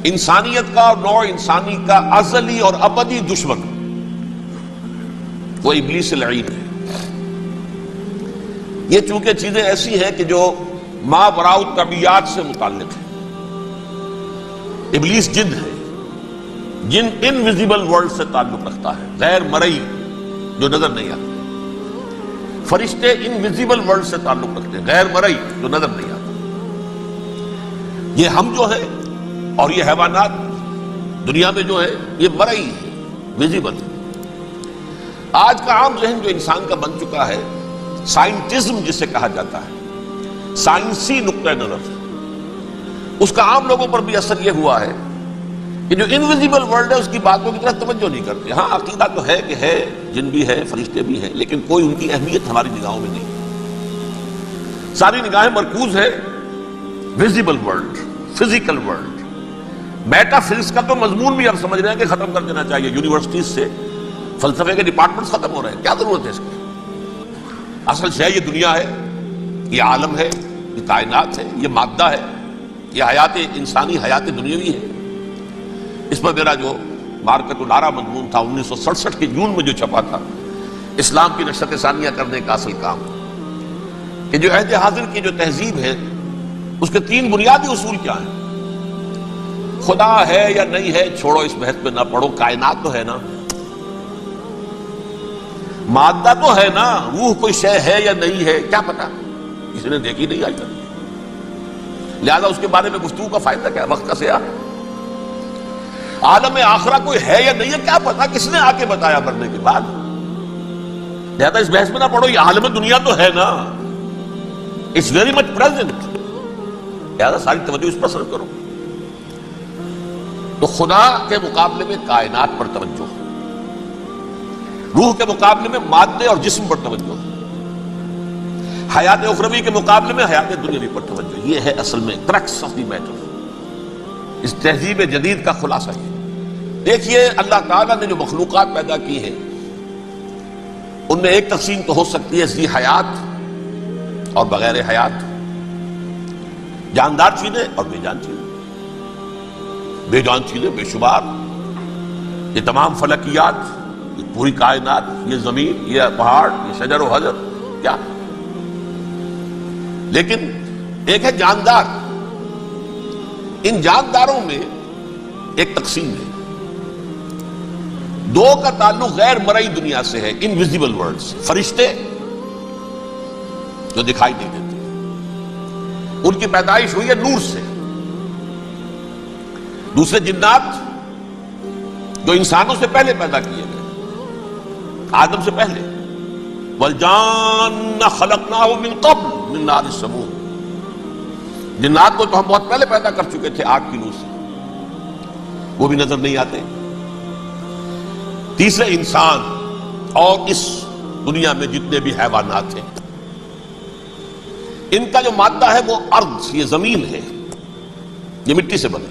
انسانیت کا اور نوع انسانی کا ازلی اور ابدی دشمن وہ ابلیس لعین ہے۔ یہ چونکہ چیزیں ایسی ہیں کہ جو ما وراء الطبیعات سے متعلق ہے۔ ابلیس جن ہے، جن انویزیبل ورلڈ سے تعلق رکھتا ہے، غیر مرئی جو نظر نہیں آتے۔ فرشتے انویزیبل ورلڈ سے تعلق رکھتے ہیں، غیر مرئی جو نظر نہیں آتے۔ یہ ہم جو ہے اور یہ حیوانات دنیا میں جو ہے یہ مرئی ہے، ویزیبل ہے۔ آج کا عام ذہن جو انسان کا بن چکا ہے، سائنٹزم جسے کہا جاتا ہے، سائنسی نقطہ نظر، اس کا عام لوگوں پر بھی اثر یہ ہوا ہے کہ جو انویزیبل ورلڈ ہے اس کی باتوں کی طرف توجہ نہیں کرتے۔ ہاں عقیدہ تو ہے کہ ہے، جن بھی ہے، فرشتے بھی ہیں، لیکن کوئی ان کی اہمیت ہماری نگاہوں میں نہیں۔ ساری نگاہیں مرکوز ہے visible world, physical world. Meta physics کا تو مضمون بھی اب سمجھ رہے ہیں کہ ختم کر دینا چاہیے، یونیورسٹیز سے فلسفے کے ڈپارٹمنٹس ختم ہو رہے ہیں، کیا ضرورت ہے اس کی؟ اصل شے یہ دنیا ہے، یہ عالم ہے، یہ کائنات ہے، یہ مادہ ہے، یہ حیات انسانی، حیات دنیاوی ہے۔ اس پر میرا جو مارکت الارا مضمون تھا 1967 کے جون میں جو چھپا تھا، اسلام کی نشرت ثانیہ کرنے کا اصل کام، کہ جو عہد حاضر کی جو تہذیب ہے اس کے 3 بنیادی اصول کیا ہیں؟ خدا ہے یا نہیں ہے چھوڑو، اس بحث پہ نہ پڑھو، کائنات تو ہے نا، مادہ تو ہے نا، روح کوئی شے ہے یا نہیں ہے کیا پتا، کسی نے دیکھی نہیں آج تک، لہذا اس کے بارے میں گفتگو کا فائدہ کیا، وقت کا سیاح۔ عالم آخرہ کوئی ہے یا نہیں ہے کیا پتا، کس نے آ کے بتایا مرنے کے بعد، لہذا اس بحث میں نہ پڑھو، یہ عالم دنیا تو ہے نا، اٹس ویری مچ پریزنٹ، لہذا ساری توجہ اس پر صرف کرو۔ تو خدا کے مقابلے میں کائنات پر توجہ، روح کے مقابلے میں مادے اور جسم پر توجہ، حیات اخروی کے مقابلے میں حیات دنیاوی پر توجہ۔ یہ ہے اصل میں کرکس آف دی میٹر، اس تہذیب جدید کا خلاصہ یہ۔ دیکھیے اللہ تعالیٰ نے جو مخلوقات پیدا کی ہیں ان میں ایک تقسیم تو ہو سکتی ہے ذی حیات اور بغیر حیات، جاندار چیزیں اور بے جان چیزیں۔ بے جان چیزیں بے شمار، یہ تمام فلکیات، یہ پوری کائنات، یہ زمین، یہ پہاڑ، یہ شجر و حجر، کیا؟ لیکن ایک ہے جاندار، ان جانداروں میں ایک تقسیم ہے، 2 کا تعلق غیر مرئی دنیا سے ہے، انویزیبل ورلڈ سے۔ فرشتے جو دکھائی نہیں دیتے، ان کی پیدائش ہوئی ہے نور سے۔ دوسرے جنات جو انسانوں سے پہلے پیدا کیے گئے، آدم سے پہلے، وَالْجَانَّ خَلَقْنَاهُ مِن قَبْلُ مِن نَارِ السَّمُومِ، جنات کو تو ہم بہت پہلے پیدا کر چکے تھے آگ کی نور سے، وہ بھی نظر نہیں آتے۔ تیسرے انسان اور اس دنیا میں جتنے بھی حیوانات ہیں، ان کا جو مادہ ہے وہ ارض، یہ زمین ہے، یہ مٹی سے بنے،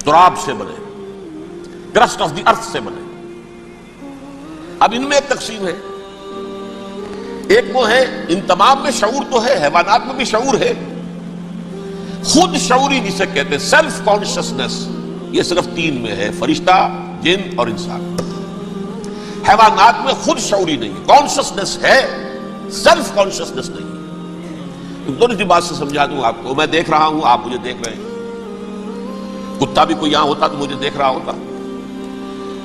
تراب سے بنے، کرسٹ آف دی ارتھ سے بنے۔ اب ان میں ایک تقسیم ہے، ایک وہ ہے، ان تمام میں شعور تو ہے، حیوانات میں بھی شعور ہے، خود شعوری جسے کہتے ہیں سیلف کانشسنس، یہ صرف 3 میں ہے، فرشتہ، جن اور انسان۔ حیوانات میں خود شعوری نہیں، کانشسنس ہے، سیلف کانشسنس نہیں۔ دونوں سی بات سے سمجھا دوں آپ کو، میں دیکھ رہا ہوں، آپ مجھے دیکھ رہے ہیں، کتا بھی کوئی یہاں ہوتا تو مجھے دیکھ رہا ہوتا،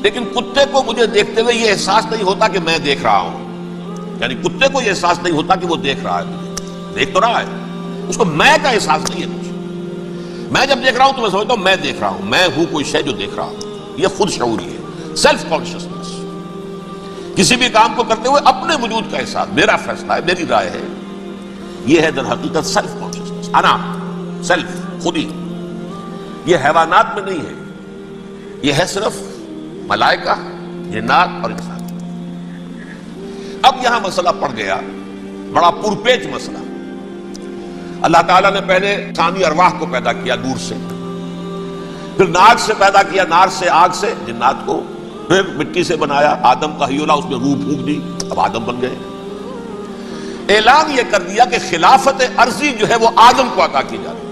لیکن کتے کو مجھے دیکھتے ہوئے یہ احساس نہیں ہوتا کہ میں دیکھ رہا ہوں، یعنی کتے کو یہ احساس نہیں ہوتا کہ وہ دیکھ رہا ہے، دیکھ تو رہا ہے، اس کو میں کا احساس نہیں ہے کچھ۔ میں جب دیکھ رہا ہوں تو میں سمجھتا ہوں میں دیکھ رہا ہوں، میں ہوں کوئی شے جو دیکھ رہا ہوں، یہ خود شعوری ہے، سیلف کانشسنس۔ کسی بھی کام کو کرتے ہوئے اپنے وجود کا احساس، میرا فیصلہ ہے، میری رائے ہے، یہ ہے در حقیقت سیلف کانشسنس، انا، سیلف، خودی۔ یہ حیوانات میں نہیں ہے، یہ ہے صرف ملائکہ، جنات اور انسان۔ اب یہاں مسئلہ پڑ گیا، بڑا پرپیچ مسئلہ۔ اللہ تعالیٰ نے پہلے انسانی ارواح کو پیدا کیا نور سے، پھر ناک سے پیدا کیا، نار سے، آگ سے جنات کو، پھر مٹی سے بنایا، آدم کا حیولہ، اس میں روح پھونک دی، اب آدم بن گئے۔ اعلان یہ کر دیا کہ خلافت ارضی جو ہے وہ آدم کو عطا کی جا رہی ہے۔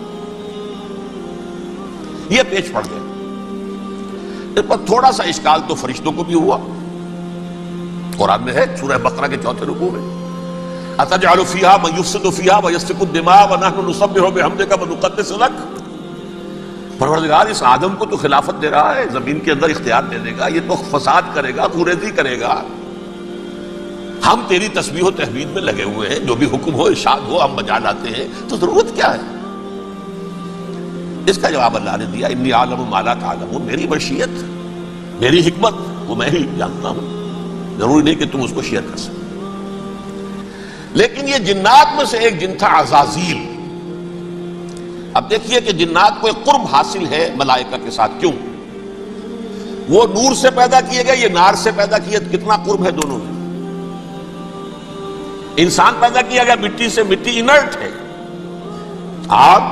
یہ پیش پڑ گئے. اس پر تھوڑا سا اشکال تو فرشتوں کو بھی ہوا. قرآن میں ہے سورہ بقرہ کے 4 رکوع میں اتجعل فیہا من یفسد فیہا ویسفک الدماء ونحن نسبح بحمدک ونقدس لک. پروردگار اس آدم کو تو خلافت دے رہا ہے، زمین کے اندر اختیار دے دے گا، یہ تو فساد کرے گا، خوریزی کرے گا، ہم تیری تسبیح و تحمید میں لگے ہوئے ہیں، جو بھی حکم ہو ارشاد ہو ہم بجا لاتے ہیں، تو ضرورت کیا ہے؟ اس کا جواب اللہ نے دیا انی اعلم ما لا تعلمون. میری مشیت، میری حکمت وہ میں ہی جانتا ہوں، ضروری نہیں کہ تم اس کو شیئر کر سکو. لیکن یہ جنات میں سے ایک جن تھا عزازیل. اب دیکھیے کہ جنات کو ایک قرب حاصل ہے ملائکہ کے ساتھ. کیوں؟ وہ نور سے پیدا کیے گئے، یہ نار سے پیدا کیے، کتنا قرب ہے دونوں میں. انسان پیدا کیا گیا مٹی سے، مٹی انرٹ ہے، آگ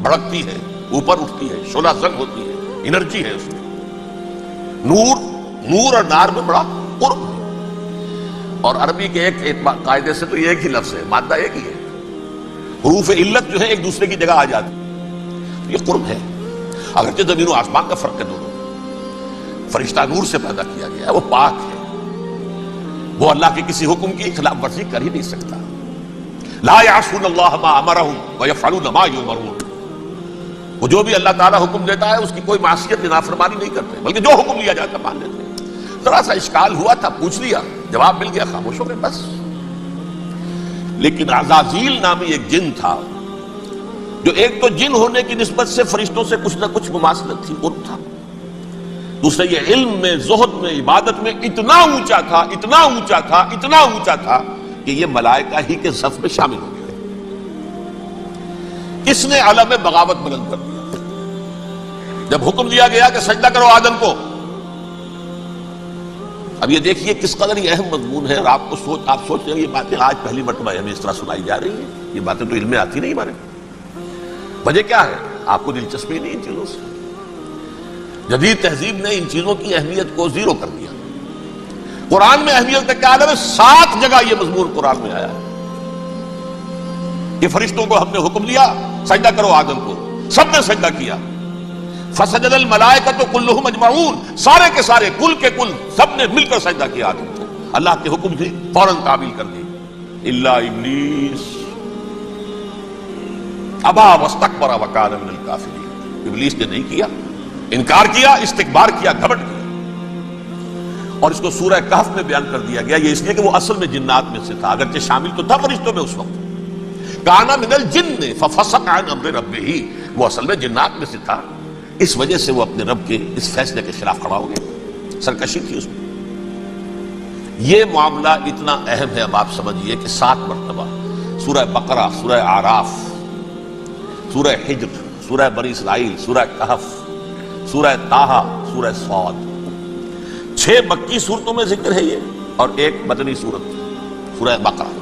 بھڑکتی ہے، اوپر اٹھتی ہے، شعلہ زنگ ہوتی ہے، انرجی ہے اس میں. نور اور نار میں بڑا قرب ہے. اور عربی کے ایک قاعدے سے تو یہ ایک ہی لفظ ہے، مادہ ایک ہی ہے، حروف علت جو ہے ایک دوسرے کی جگہ آ جاتی. یہ قرب ہے، اگرچہ زمین و آسمان کا فرق ہے دونوں. فرشتہ نور سے پیدا کیا گیا ہے، وہ پاک ہے، وہ اللہ کے کسی حکم کی خلاف ورزی کر ہی نہیں سکتا. لا یعصون اللہ ما امرہم ویفعلون ما یؤمرون. وہ جو بھی اللہ تعالیٰ حکم دیتا ہے اس کی کوئی معصیت کی نافرمانی نہیں کرتے، بلکہ جو حکم لیا جاتا مان لیتے ہیں. ذرا سا اشکال ہوا تھا، پوچھ لیا، جواب مل گیا، خاموش ہو گئے بس. لیکن عزازیل نامی ایک جن تھا، جو ایک تو جن ہونے کی نسبت سے فرشتوں سے کچھ نہ کچھ مماثلت تھی، قرب تھا. دوسرے یہ علم میں، زہد میں، عبادت میں اتنا اونچا تھا، اتنا اونچا تھا، اتنا اونچا تھا کہ یہ ملائکہ ہی کے صف میں شامل ہو گئے. اس نے علم بغاوت بلند کر دیا. جب حکم دیا گیا کہ سجدہ کرو آدم کو، اب یہ دیکھیے کس قدر یہ اہم مضمون ہے. اور آپ سوچ رہے ہیں یہ باتیں آج پہلی مرتبہ ہمیں اس طرح سنائی جا رہی ہیں. یہ باتیں تو علم میں آتی نہیں ہمارے. وجہ کیا ہے؟ آپ کو دلچسپی نہیں ان چیزوں سے. جدید تہذیب نے ان چیزوں کی اہمیت کو زیرو کر دیا. قرآن میں اہمیت کا عالم ہے، 7 جگہ یہ مضمون قرآن میں آیا ہے کہ فرشتوں کو ہم نے حکم دیا سجدہ کرو آدم کو، سب نے سجدہ کیا. فسجد الملائکۃ کلھم اجمعون، سارے کے سارے، کل کے کل، سب نے مل کر سجدہ کیا آدم کو. اللہ کے حکم سے فوراً تعمیل کر دی. الا ابلیس ابا واستکبر وکان من الکافرین. ابلیس نے نہیں کیا، انکار کیا، استکبار کیا، گھمنڈ کیا. اور اس کو سورہ کہف میں بیان کر دیا گیا. یہ اس لیے کہ وہ اصل میں جنات میں سے تھا، اگرچہ شامل تو تھا فرشتوں میں اس وقت. کان من الجن ففسق عن امر ربہ، وہ اصل میں جنات میں سے تھا، اس وجہ سے وہ اپنے رب کے اس فیصلے کے خلاف کھڑا ہو گیا. سرکشی تھی اس میں. یہ معاملہ اتنا اہم ہے، اب آپ سمجھیے کہ 7 مرتبہ سورہ بقرہ، سورہ اعراف، سورہ حجر، سورہ بنی اسرائیل، سورہ کہف، سورہ طٰہٰ، سورہ صاد، 6 مکی صورتوں میں ذکر ہے یہ، اور ایک مدنی صورت سورہ بقرہ.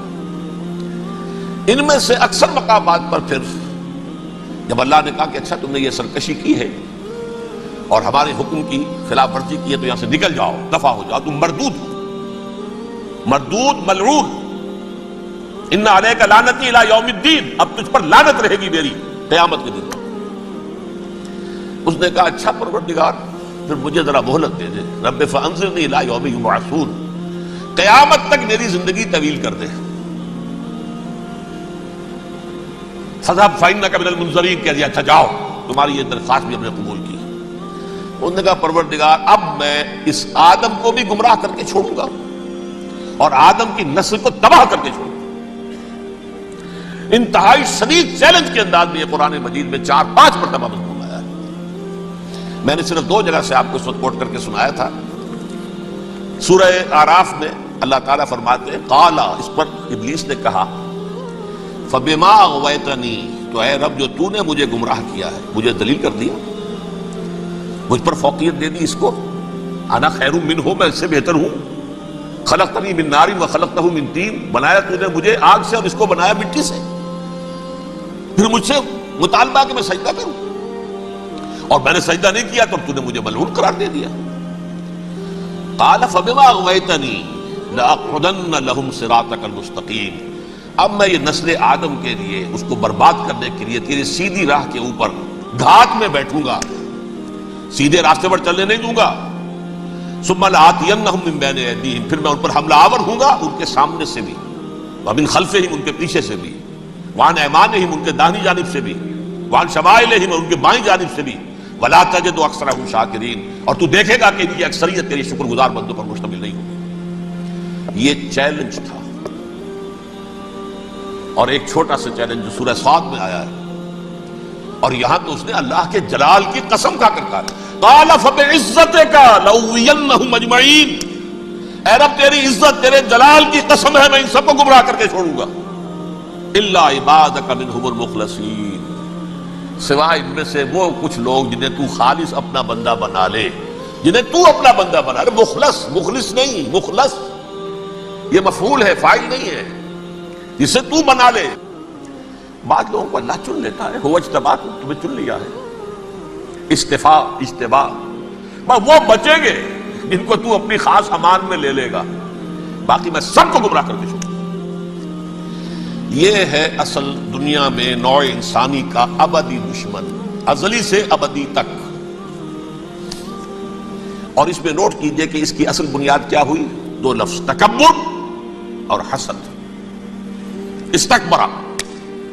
ان میں سے اکثر مقامات پر پھر جب اللہ نے کہا کہ اچھا تم نے یہ سرکشی کی ہے اور ہمارے حکم کی خلاف ورزی کی ہے تو یہاں سے نکل جاؤ، دفع ہو جاؤ، تم مردود ہو، مردود ملعون. ان علیک لعنتی الی یوم الدین، اب تجھ پر لعنت رہے گی میری قیامت کے دن. اس نے کہا اچھا پروردگار پھر مجھے ذرا مہلت دے دے، رب فانظرنی الی یوم یبعثون، قیامت تک میری زندگی طویل کر دے. فذهب فإنك من المنظرین، کہہ دیا اچھا جاؤ، تمہاری یہ درخواست بھی ہم نے قبول کی. انہوں نے کہا پروردگار اب میں اس آدم کو بھی گمراہ کر کے چھوڑوں گا اور آدم کی نسل کو تباہ کر کے چھوڑوں گا. انتہائی شدید چیلنج کے انداز میں یہ قرآن مجید میں 4-5 مرتبہ مضمون آیا ہے. میں نے صرف 2 جگہ سے آپ کو اس وقت کوٹ کر کے سنایا تھا. سورہ اعراف میں اللہ تعالیٰ فرماتے ہیں قالا، اس پر ابلیس نے کہا فبما اغویتنی، تو اے رب جو تو نے مجھے گمراہ کیا ہے، مجھے دلیل کر دیا، مجھ پر فوقیت دے دی، اس کو انا خیر منہ، میں اس سے بہتر ہوں. خلقتنی من نار وخلقتہ من طین، بنایا تو نے مجھے آگ سے اور اس کو بنایا مٹی سے. پھر مجھ سے مطالبہ کہ میں سجدہ کروں، اور میں نے سجدہ نہیں کیا تو تو نے مجھے ملعون قرار دے دیا. قال فبما اغویتنی لاقعدن لهم صراطک المستقیم، اب میں یہ نسل آدم کے لیے، اس کو برباد کرنے کے لیے تیری سیدھی راہ کے اوپر گھات میں بیٹھوں گا، سیدھے راستے پر چلنے نہیں دوں گا. ثم لآتینہم من بین ایدیہم، پھر میں ان پر حملہ آور ہوں گا ان کے سامنے سے بھی، ومن خلفہم ان کے پیچھے سے بھی، وعن ایمانہم ان کے داہنی جانب سے بھی، وعن شمائلہم ان کے بائیں جانب سے بھی، ولا تجد اکثرہم شاکرین، اور تو دیکھے گا کہ ان کی اکثریت تیری شکر گزار بندوں پر مشتمل نہیں ہوگی. یہ چیلنج تھا. اور ایک چھوٹا سا چیلنج جو سورہ صاد میں آیا ہے، اور یہاں تو اس نے اللہ کے جلال کی قسم کھا کر کہا قال فبعزتک لأغوینہم اجمعین، اے رب تیری عزت تیرے جلال کی قسم ہے میں ان سب کو گمراہ کر کے چھوڑوں گا، الا عبادک منہم المخلصین، سوائے ان میں سے وہ کچھ لوگ جنہیں تو خالص اپنا بندہ بنا لے، جنہیں تو اپنا بندہ بنا لے. مخلص، مخلص نہیں، مخلص یہ مفعول ہے، فاعل نہیں ہے، جسے تو بنا لے. بعض لوگوں کو اللہ چن لیتا ہے، هو اجتباکم، تمہیں چن لیا ہے. استفاء، اجتباء، وہ بچیں گے جن کو تو اپنی خاص امان میں لے لے گا، باقی میں سب کو گمراہ کر کے چھوڑوں. یہ ہے اصل دنیا میں نوع انسانی کا ابدی دشمن، ازلی سے ابدی تک. اور اس میں نوٹ کیجئے کہ اس کی اصل بنیاد کیا ہوئی؟ دو لفظ، تکبر اور حسد. استکبرا،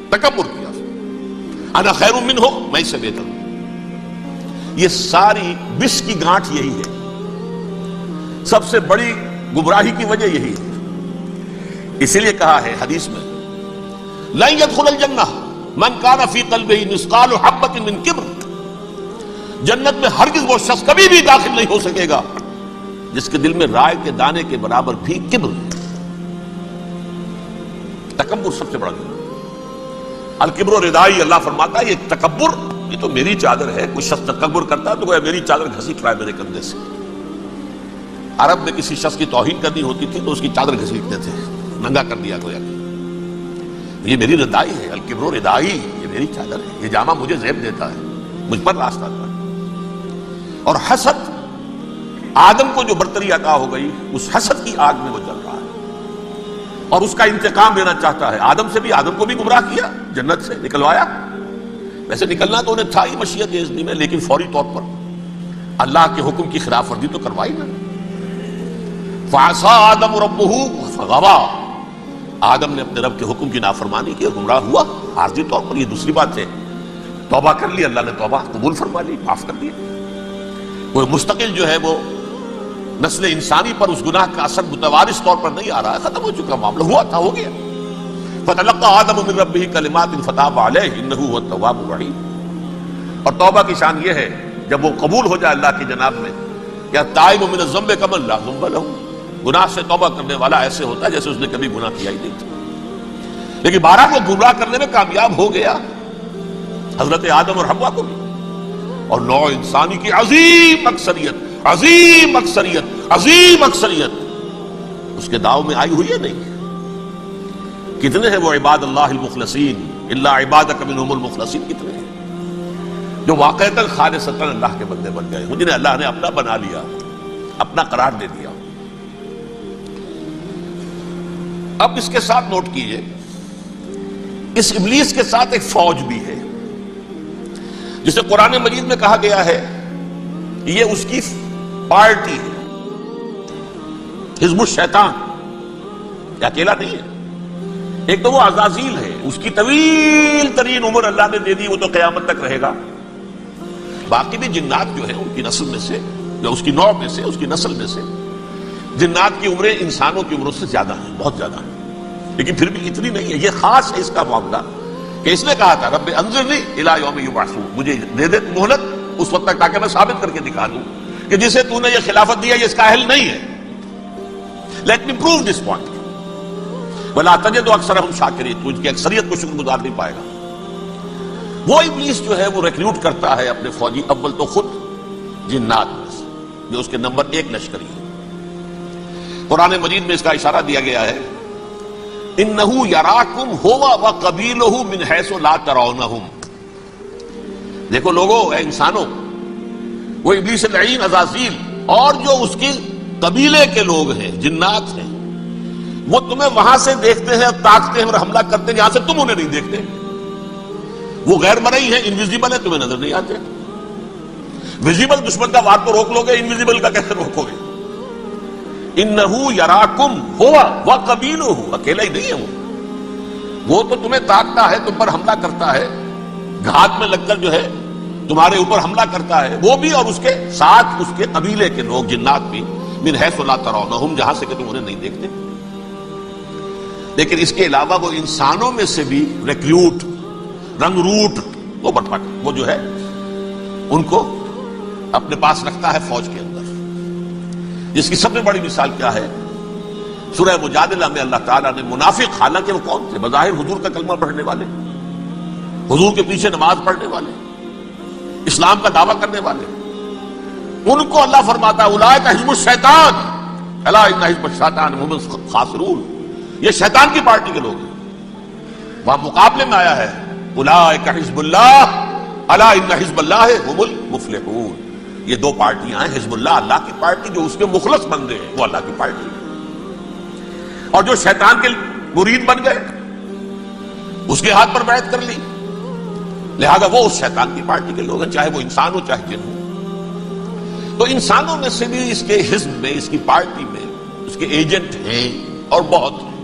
تکبر کیا، انا خیر منہ، میں اس سے بہتر ہوں. یہ ساری بس کی گانٹھ یہی ہے، سب سے بڑی گمراہی کی وجہ یہی ہے. اسی لیے کہا ہے حدیث میں لن يدخل الجنہ من کان فی قلبہ مثقال حبۃ من کبر، جنت میں ہرگز وہ شخص کبھی بھی داخل نہیں ہو سکے گا جس کے دل میں رائے کے دانے کے برابر بھی کبر. تکبر سب سے بڑا گناہ. الکبر ردائی، اللہ فرماتا ہے یہ تکبر یہ تو میری چادر ہے. کوئی شخص تکبر کرتا ہے تو گویا میری چادر گھسیٹ رہا ہے میرے کندھے سے. عرب میں کسی شخص کی توہین کرنی ہوتی تھی تو اس کی چادر گھسیٹتے تھے، ننگا کر دیا گویا کہ یہ میری ردائی ہے. الکبر ردائی، یہ میری چادر ہے، یہ جامہ مجھے زیب دیتا ہے، مجھ پر راستہ آتا ہے. اور حسد، آدم کو جو برتری عطا ہو گئی اس حسد کی آگ میں وہ جل رہا ہے اور اس کا انتقام لینا چاہتا ہے. آدم سے بھی، آدم کو بھی گمراہ کیا، جنت سے نکلوایا. ویسے نکلنا تو انہیں تھا ہی مشیت اذنی میں، لیکن فوری طور پر اللہ کے حکم کی خلاف ورزی تو کروائی نا. فعصى آدم ربہ فغوى، آدم نے اپنے رب کے حکم کی نافرمانی کی اور گمراہ ہوا عارضی طور پر. یہ دوسری بات ہے، توبہ کر لی، اللہ نے توبہ قبول فرما لی، معاف کر دیا. وہ مستقل جو ہے وہ نسل انسانی پر اس گناہ کا اثر متوارث طور پر نہیں آ رہا ہے، ختم ہو چکا معاملہ، ہوا تھا ہو گیا. فتلقى آدم من ربہ کلمات فتاب علیہ انہ هو التواب الرحیم. اور توبہ کی شان یہ ہے جب وہ قبول ہو جائے اللہ کی جناب میں، یا تائب من الذنب کمن لا ذنب له، گناہ سے توبہ کرنے والا ایسے ہوتا ہے جیسے اس نے کبھی گناہ کیا ہی نہیں تھا. لیکن بارہ کو گمراہ کرنے میں کامیاب ہو گیا، حضرت آدم اور حوا کو بھی. اور نوع انسانی کی عظیم اکثریت، عظیم اکثریت، عظیم اکثریت اس کے داؤ میں آئی ہوئی ہے نہیں. کتنے ہیں وہ عباد اللہ المخلصین، الا عبادک منہم المخلصین، کتنے ہیں جو واقعتاً خالصتاً اللہ کے بندے بن گئے، جنہیں اللہ نے اپنا بنا لیا، اپنا قرار دے دیا. اب اس کے ساتھ نوٹ کیجئے، اس ابلیس کے ساتھ ایک فوج بھی ہے جسے قرآن مجید میں کہا گیا ہے یہ اس کی پارٹی ہے، حزب الشیطان. یہ اکیلا نہیں ہے. ایک تو وہ عزازیل ہے، اس کی طویل ترین عمر اللہ نے دے دی، وہ تو قیامت تک رہے گا. باقی بھی جنات جو ہے ان کی نسل میں سے، یا اس کی نوع میں سے، اس کی نسل میں سے، جنات کی عمریں انسانوں کی عمروں سے زیادہ ہیں، بہت زیادہ ہیں، لیکن پھر بھی اتنی نہیں ہے. یہ خاص ہے اس کا معاملہ کہ اس نے کہا تھا رب انظرنی الی یوم یبعثون، مجھے دے دے مہلت اس وقت تک تاکہ میں ثابت کر کے دکھا دوں کہ جسے تو نے یہ خلافت دیا یہ اس کا اہل نہیں ہے. Let me prove this point. ولا تجد اکثرہم شاکرین، تو ان کی اکثریت کو شکر گزار نہیں پائے گا. وہ ابلیس جو ہے وہ ریکروٹ کرتا ہے اپنے فوجی، اول تو خود جنات میں سے، جو اس کے نمبر 1 لشکری ہے. قرآن مجید میں اس کا اشارہ دیا گیا ہے انہو یراکم ہوا وقبیلہ من حیث لا ترونہم. دیکھو لوگو، اے انسانوں، وہ ابلیس لعین عزازیل اور جو اس کے قبیلے کے لوگ ہیں، جنات ہیں، وہ تمہیں وہاں سے دیکھتے ہیں، تاکتے ہیں اور حملہ کرتے ہیں جہاں سے تم انہیں نہیں دیکھتے. وہ غیر مرئی ہیں، انویزیبل ہیں، تمہیں نظر نہیں آتے. ویزیبل دشمن کا وار تو روک لو گے، انویزیبل کا کیسے روکو گے؟ انہو یراکم ہوا وقبیلہ، اکیلا ہی نہیں ہے وہ تو تمہیں تاکتا ہے، تم پر حملہ کرتا ہے، گھات میں لگ کر جو ہے تمہارے اوپر حملہ کرتا ہے، وہ بھی اور اس کے ساتھ اس کے قبیلے کے لوگ، جنات بھی، من حیث لا ترونہم، جہاں سے کہ تم انہیں نہیں دیکھتے۔ لیکن اس کے علاوہ وہ انسانوں میں سے بھی ریکریوٹ، رنگ روٹ، وہ بٹپٹ، وہ جو ہے ان کو اپنے پاس رکھتا ہے فوج کے اندر، جس کی سب سے بڑی مثال کیا ہے؟ سورہ مجادلہ میں اللہ تعالیٰ نے منافق، حالانکہ وہ کون تھے؟ بظاہر حضور کا کلمہ پڑھنے والے، حضور کے پیچھے نماز پڑھنے والے، اسلام کا دعویٰ کرنے والے، ان کو اللہ فرماتا ہے اولئک حزب الشیطان الا ان حزب الشیطان هم الخاسرون، یہ شیطان کی پارٹی کے لوگ ہیں۔ وہاں مقابلے میں آیا ہے اولئک حزب اللہ الا ان حزب اللہ هم المفلحون، یہ دو پارٹیاں ہیں، حزب اللہ اللہ کی پارٹی جو اس کے مخلص بندے ہیں، وہ اللہ کی پارٹی، اور جو شیطان کے مرید بن گئے اس کے ہاتھ پر بیعت کر لی، لہذا وہ اس شیطان کی پارٹی کے لوگ ہیں، چاہے وہ انسان ہو چاہے جن ہو۔ تو انسانوں میں سے بھی اس کے حزب میں، اس کی پارٹی میں اس کے ایجنٹ ہیں اور بہت ہیں۔